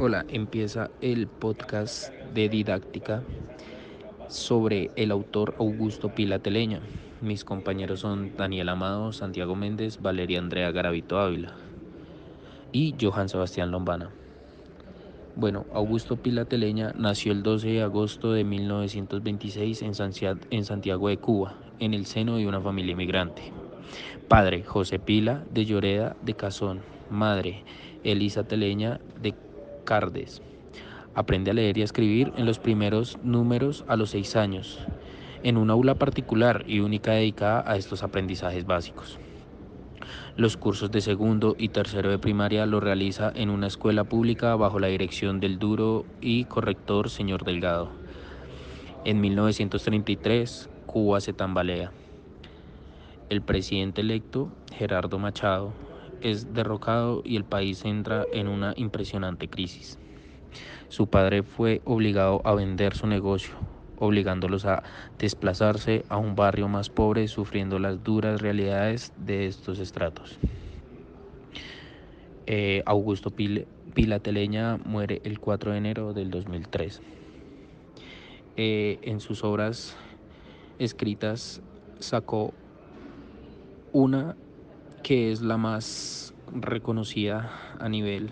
Hola, empieza el podcast de didáctica sobre el autor Augusto Pilateleña. Mis compañeros son Daniel Amado, Santiago Méndez, Valeria Andrea Garavito Ávila y Johan Sebastián Lombana. Bueno, Augusto Pilateleña nació el 12 de agosto de 1926 en Santiago de Cuba, en el seno de una familia inmigrante. Padre, José Pila de Lloreda de Cazón. Madre, Elisa Teleña de Cardes. Aprende a leer y a escribir en los primeros números a los 6 años, en un aula particular y única dedicada a estos aprendizajes básicos. Los cursos de segundo y tercero de primaria los realiza en una escuela pública bajo la dirección del duro y corrector señor Delgado. En 1933, Cuba se tambalea. El presidente electo, Gerardo Machado, es derrocado y el país entra en una impresionante crisis. Su padre fue obligado a vender su negocio, obligándolos a desplazarse a un barrio más pobre, sufriendo las duras realidades de estos estratos. Augusto Pilateleña muere el 4 de enero del 2003. En sus obras escritas sacó una que es la más reconocida a nivel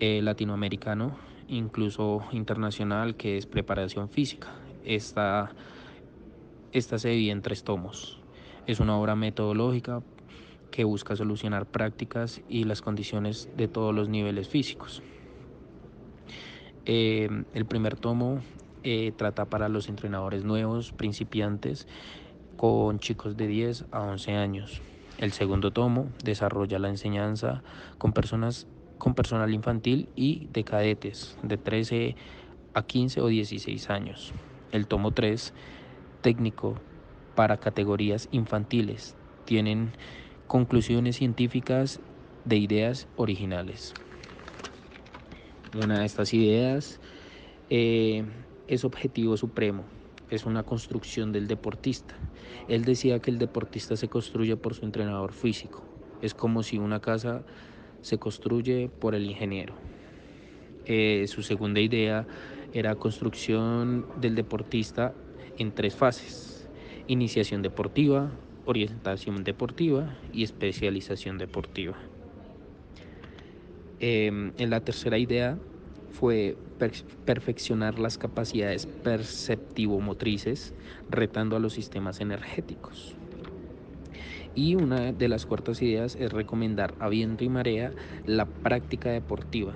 latinoamericano, incluso internacional, que es preparación física. Esta se divide en 3 tomos. Es una obra metodológica que busca solucionar prácticas y las condiciones de todos los niveles físicos. El primer tomo trata para los entrenadores nuevos, principiantes, con chicos de 10 a 11 años. El segundo tomo desarrolla la enseñanza con personal infantil y de cadetes de 13 a 15 o 16 años. El tomo 3, técnico para categorías infantiles. Tienen conclusiones científicas de ideas originales. Una de estas ideas eh, es objetivo supremo, es una construcción del deportista. Él decía que el deportista se construye por su entrenador físico. Es como si una casa se construye por el ingeniero. Su segunda idea era construcción del deportista en 3 fases: iniciación deportiva, orientación deportiva y especialización deportiva. En la tercera idea fue perfeccionar las capacidades perceptivo-motrices, retando a los sistemas energéticos. Y una de las cuartas ideas es recomendar a viento y marea la práctica deportiva.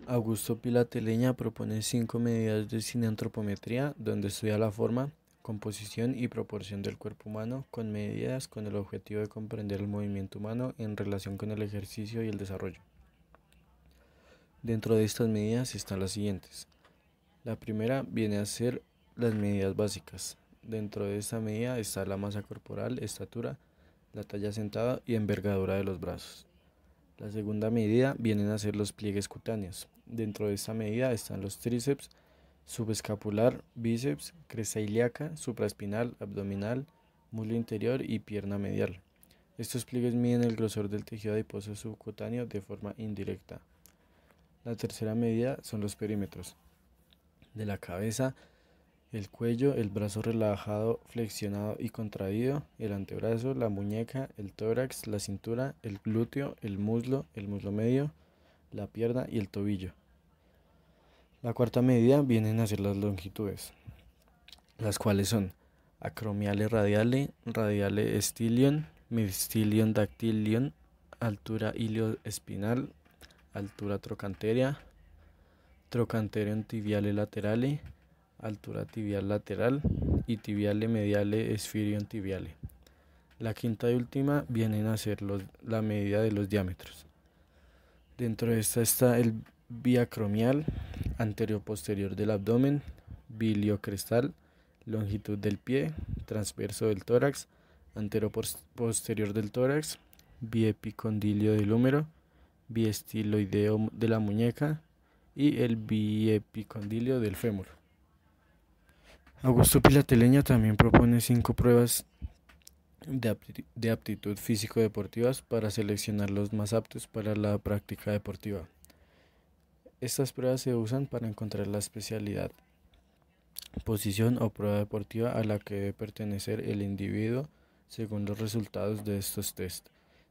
Augusto Pilateleña propone 5 medidas de cineantropometría, donde estudia la forma, composición y proporción del cuerpo humano con medidas con el objetivo de comprender el movimiento humano en relación con el ejercicio y el desarrollo. Dentro de estas medidas están las siguientes. La primera viene a ser las medidas básicas. Dentro de esta medida está la masa corporal, estatura, la talla sentada y envergadura de los brazos. La segunda medida vienen a ser los pliegues cutáneos. Dentro de esta medida están los tríceps, subescapular, bíceps, cresta ilíaca, supraespinal, abdominal, muslo interior y pierna medial. Estos pliegues miden el grosor del tejido adiposo subcutáneo de forma indirecta. La tercera medida son los perímetros de la cabeza, el cuello, el brazo relajado, flexionado y contraído, el antebrazo, la muñeca, el tórax, la cintura, el glúteo, el muslo medio, la pierna y el tobillo. La cuarta medida vienen a ser las longitudes, las cuales son acromiale radiale, radiale stilion, midstilion dactilion, altura ilioespinal, altura trochanteria, trochanterion tibiale laterale, altura tibial lateral y tibiale mediale esfirion tibiale. La quinta y última vienen a ser la medida de los diámetros. Dentro de esta está el biacromial, anterior-posterior del abdomen, biliocrestal, longitud del pie, transverso del tórax, antero-posterior del tórax, biepicondilio del húmero, biestiloideo de la muñeca y el biepicondilio del fémur. Augusto Pilateleña también propone 5 pruebas de aptitud físico-deportivas para seleccionar los más aptos para la práctica deportiva. Estas pruebas se usan para encontrar la especialidad, posición o prueba deportiva a la que debe pertenecer el individuo según los resultados de estos test,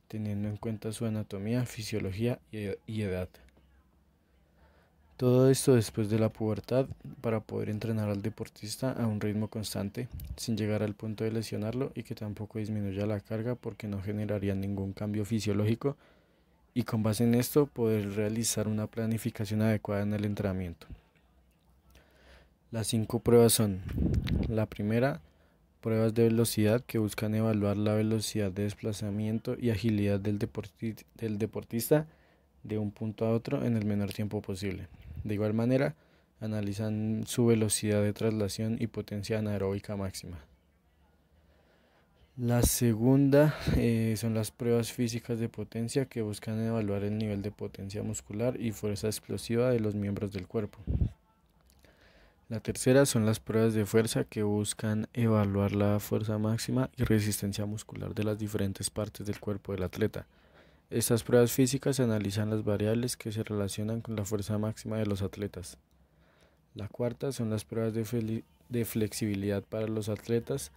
teniendo en cuenta su anatomía, fisiología y edad. Todo esto después de la pubertad para poder entrenar al deportista a un ritmo constante, sin llegar al punto de lesionarlo y que tampoco disminuya la carga porque no generaría ningún cambio fisiológico y con base en esto poder realizar una planificación adecuada en el entrenamiento. Las 5 pruebas son: la primera, pruebas de velocidad que buscan evaluar la velocidad de desplazamiento y agilidad del deportista de un punto a otro en el menor tiempo posible. De igual manera, analizan su velocidad de traslación y potencia anaeróbica máxima. La segunda son las pruebas físicas de potencia que buscan evaluar el nivel de potencia muscular y fuerza explosiva de los miembros del cuerpo. La tercera son las pruebas de fuerza que buscan evaluar la fuerza máxima y resistencia muscular de las diferentes partes del cuerpo del atleta. Estas pruebas físicas analizan las variables que se relacionan con la fuerza máxima de los atletas. La cuarta son las pruebas de flexibilidad para los atletas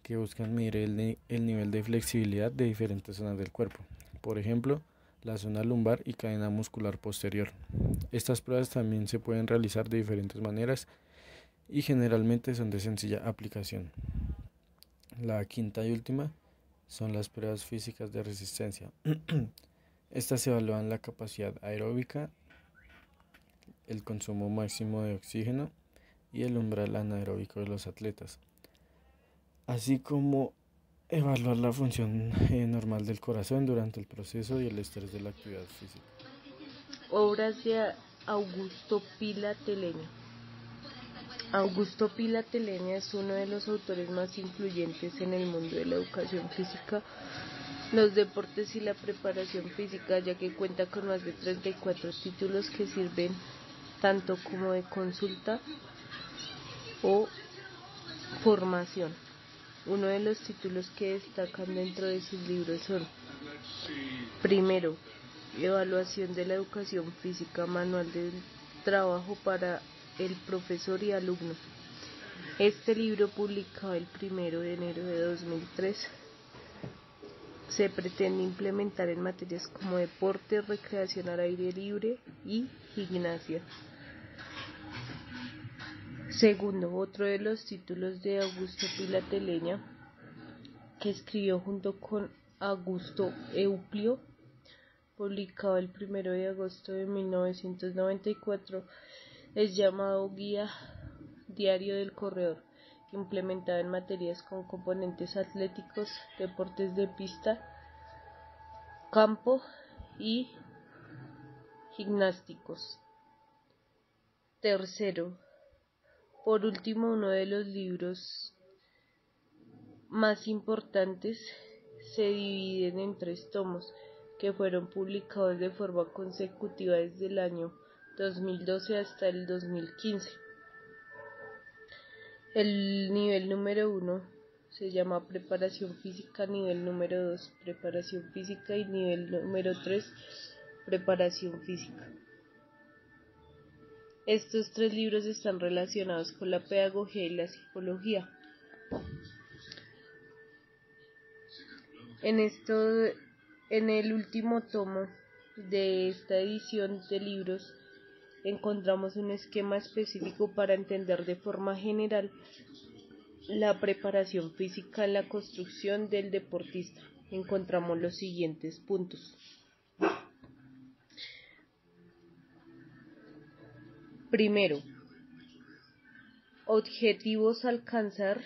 que buscan medir el nivel de flexibilidad de diferentes zonas del cuerpo. Por ejemplo, la zona lumbar y cadena muscular posterior. Estas pruebas también se pueden realizar de diferentes maneras y generalmente son de sencilla aplicación. La quinta y última son las pruebas físicas de resistencia. Estas evalúan la capacidad aeróbica, el consumo máximo de oxígeno y el umbral anaeróbico de los atletas, así como evaluar la función normal del corazón durante el proceso y el estrés de la actividad física. Obras de Augusto Pila Teleño. Augusto Pila Teleño es uno de los autores más influyentes en el mundo de la educación física, los deportes y la preparación física, ya que cuenta con más de 34 títulos que sirven tanto como de consulta o formación. Uno de los títulos que destacan dentro de sus libros son: primero, Evaluación de la educación física, manual del trabajo para el profesor y alumno. Este libro, publicado el 1 de enero de 2003, se pretende implementar en materias como deporte, recreación al aire libre y gimnasia. Segundo, otro de los títulos de Augusto Pila Teleño, que escribió junto con Augusto Euplio, publicado el 1 de agosto de 1994, es llamado Guía Diario del Corredor, implementado en materias con componentes atléticos, deportes de pista, campo y gimnásticos. Tercero, por último, uno de los libros más importantes se dividen en 3 tomos que fueron publicados de forma consecutiva desde el año 2012 hasta el 2015. El nivel número 1 se llama Preparación Física, nivel número 2 Preparación Física y nivel número 3 Preparación Física. Estos 3 libros están relacionados con la pedagogía y la psicología. En el último tomo de esta edición de libros encontramos un esquema específico para entender de forma general la preparación física en la construcción del deportista. Encontramos los siguientes puntos. Primero, objetivos a alcanzar: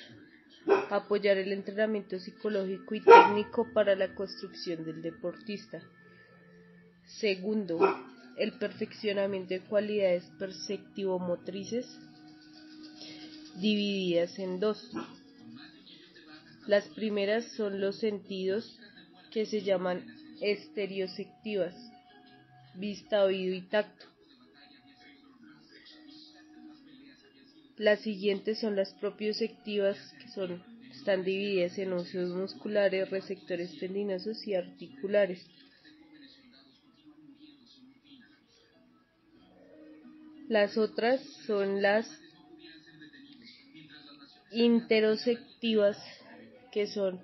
apoyar el entrenamiento psicológico y técnico para la construcción del deportista. Segundo, el perfeccionamiento de cualidades perceptivo-motrices, divididas en 2. Las primeras son los sentidos, que se llaman estereoceptivas: vista, oído y tacto. Las siguientes son las propioceptivas, que están divididas en usos musculares, receptores tendinosos y articulares. Las otras son las interoceptivas, que son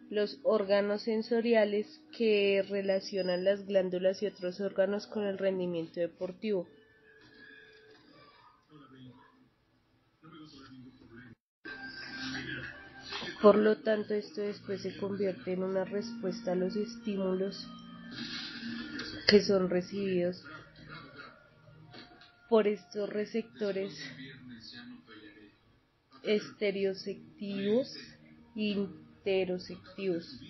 los órganos sensoriales que relacionan las glándulas y otros órganos con el rendimiento deportivo. Por lo tanto, esto después se convierte en una respuesta a los estímulos que son recibidos por estos receptores estereoceptivos e interoceptivos.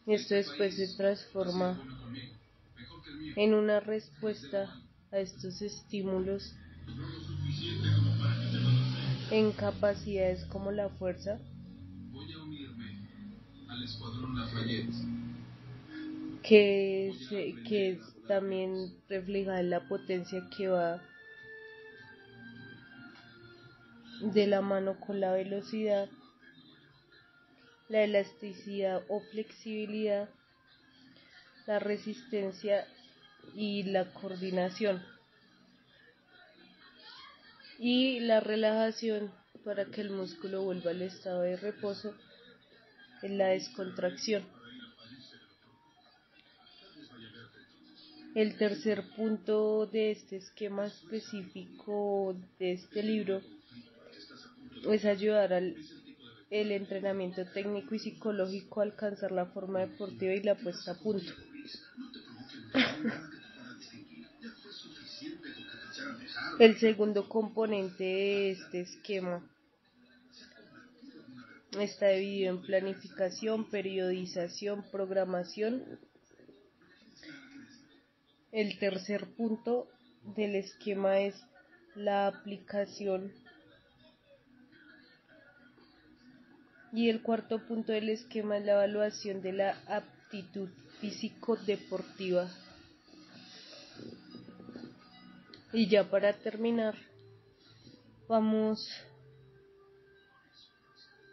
Esto después se transforma en una respuesta a estos estímulos en capacidades como la fuerza, que es también reflejada en la potencia que va de la mano con la velocidad, la elasticidad o flexibilidad, la resistencia y la coordinación, y la relajación para que el músculo vuelva al estado de reposo en la descontracción. El tercer punto de este esquema específico de este libro es ayudar al entrenamiento técnico y psicológico a alcanzar la forma deportiva y la puesta a punto. El segundo componente de este esquema está dividido en planificación, periodización, programación. El tercer punto del esquema es la aplicación. Y el cuarto punto del esquema es la evaluación de la aptitud físico-deportiva. Y ya para terminar, vamos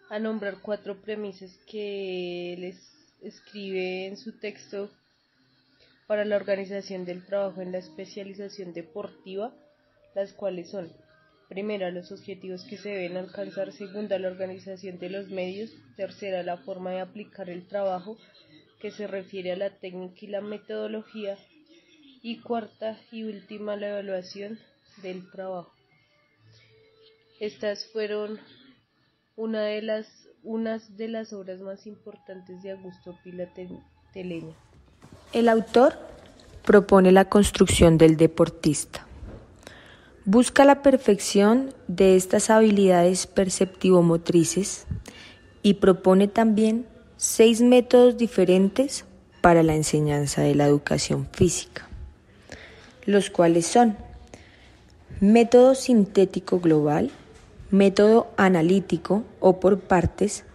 a nombrar 4 premisas que les escribe en su texto para la organización del trabajo en la especialización deportiva, las cuales son: primera, los objetivos que se deben alcanzar; segunda, la organización de los medios; tercera, la forma de aplicar el trabajo, que se refiere a la técnica y la metodología; y cuarta y última, la evaluación del trabajo. Estas fueron unas de las obras más importantes de Augusto Pila Teleño. El autor propone la construcción del deportista. Busca la perfección de estas habilidades perceptivo-motrices y propone también 6 métodos diferentes para la enseñanza de la educación física, los cuales son: método sintético global, método analítico o por partes,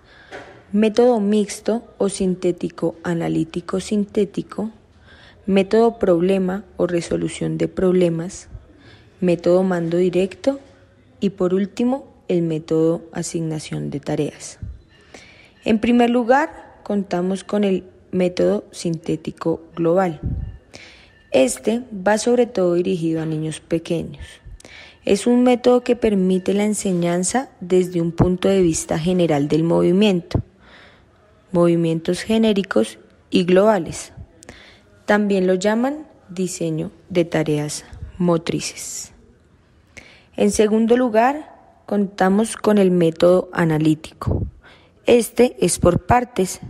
método mixto o sintético analítico sintético, método problema o resolución de problemas, método mando directo y por último el método asignación de tareas. En primer lugar, contamos con el método sintético global. Este va sobre todo dirigido a niños pequeños. Es un método que permite la enseñanza desde un punto de vista general del movimiento, movimientos genéricos y globales. También lo llaman diseño de tareas motrices. En segundo lugar, contamos con el método analítico. Este es por partes,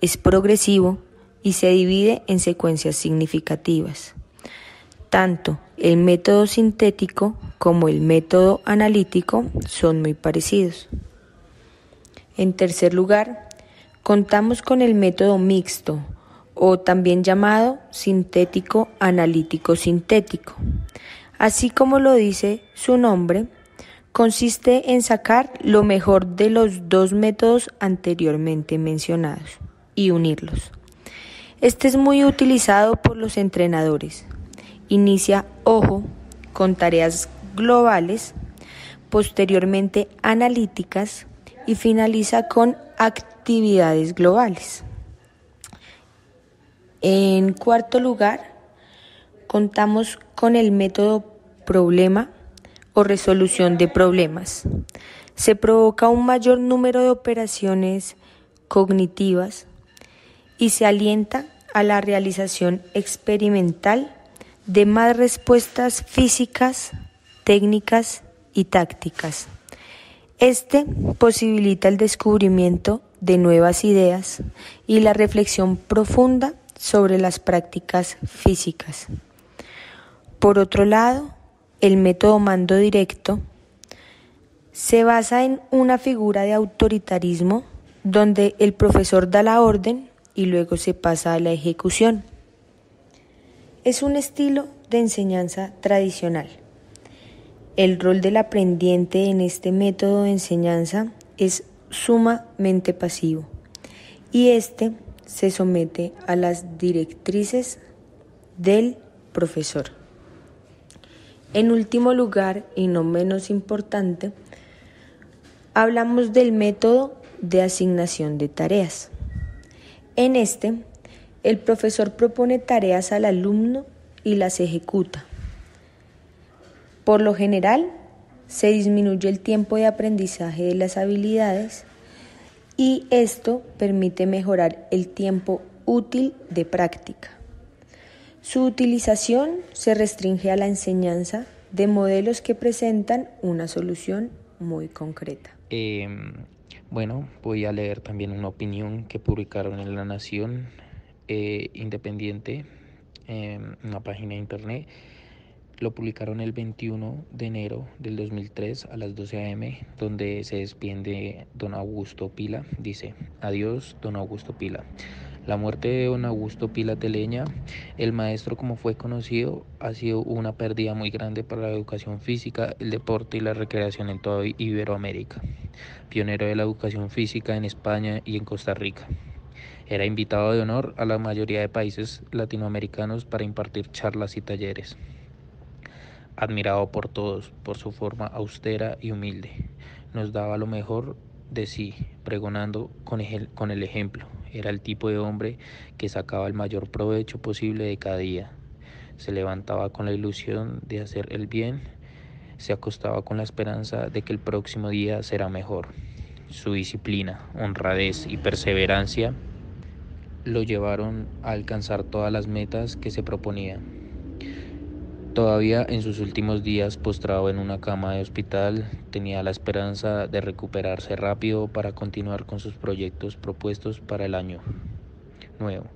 es progresivo y se divide en secuencias significativas. Tanto el método sintético como el método analítico son muy parecidos. En tercer lugar, contamos con el método mixto, o también llamado sintético analítico sintético. Así como lo dice su nombre, consiste en sacar lo mejor de los 2 métodos anteriormente mencionados y unirlos. Este es muy utilizado por los entrenadores. Inicia, con tareas globales, posteriormente analíticas y finaliza con actividades globales. En cuarto lugar, contamos con el método problema o resolución de problemas. Se provoca un mayor número de operaciones cognitivas y se alienta a la realización experimental de más respuestas físicas, técnicas y tácticas. Este posibilita el descubrimiento de nuevas ideas y la reflexión profunda sobre las prácticas físicas. Por otro lado, el método mando directo se basa en una figura de autoritarismo donde el profesor da la orden y luego se pasa a la ejecución. Es un estilo de enseñanza tradicional. El rol del aprendiente en este método de enseñanza es sumamente pasivo y este se somete a las directrices del profesor. En último lugar, y no menos importante, hablamos del método de asignación de tareas. En este, el profesor propone tareas al alumno y las ejecuta. Por lo general, se disminuye el tiempo de aprendizaje de las habilidades y esto permite mejorar el tiempo útil de práctica. Su utilización se restringe a la enseñanza de modelos que presentan una solución muy concreta. Bueno, voy a leer también una opinión que publicaron en La Nación Independiente, una página de internet. Lo publicaron el 21 de enero del 2003 a las 12 a.m., donde se despide don Augusto Pila. Dice: adiós, don Augusto Pila. La muerte de don Augusto Pila Teleña, el maestro como fue conocido, ha sido una pérdida muy grande para la educación física, el deporte y la recreación en toda Iberoamérica. Pionero de la educación física en España y en Costa Rica. Era invitado de honor a la mayoría de países latinoamericanos para impartir charlas y talleres. Admirado por todos, por su forma austera y humilde, nos daba lo mejor de sí, pregonando con el ejemplo. Era el tipo de hombre que sacaba el mayor provecho posible de cada día. Se levantaba con la ilusión de hacer el bien, se acostaba con la esperanza de que el próximo día será mejor. Su disciplina, honradez y perseverancia lo llevaron a alcanzar todas las metas que se proponía. Todavía en sus últimos días, postrado en una cama de hospital, tenía la esperanza de recuperarse rápido para continuar con sus proyectos propuestos para el año nuevo.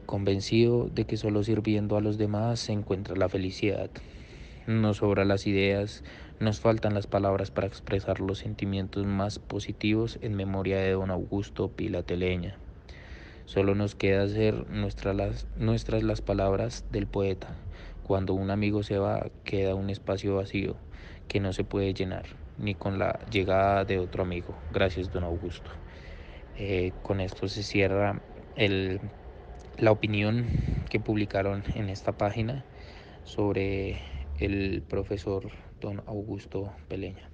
Convencido de que solo sirviendo a los demás se encuentra la felicidad. Nos sobran las ideas, nos faltan las palabras para expresar los sentimientos más positivos en memoria de don Augusto Pila Teleña. Solo nos queda hacer nuestras las palabras del poeta. Cuando un amigo se va, queda un espacio vacío que no se puede llenar, ni con la llegada de otro amigo. Gracias, don Augusto. Con esto se cierra la opinión que publicaron en esta página sobre el profesor don Augusto Peleña.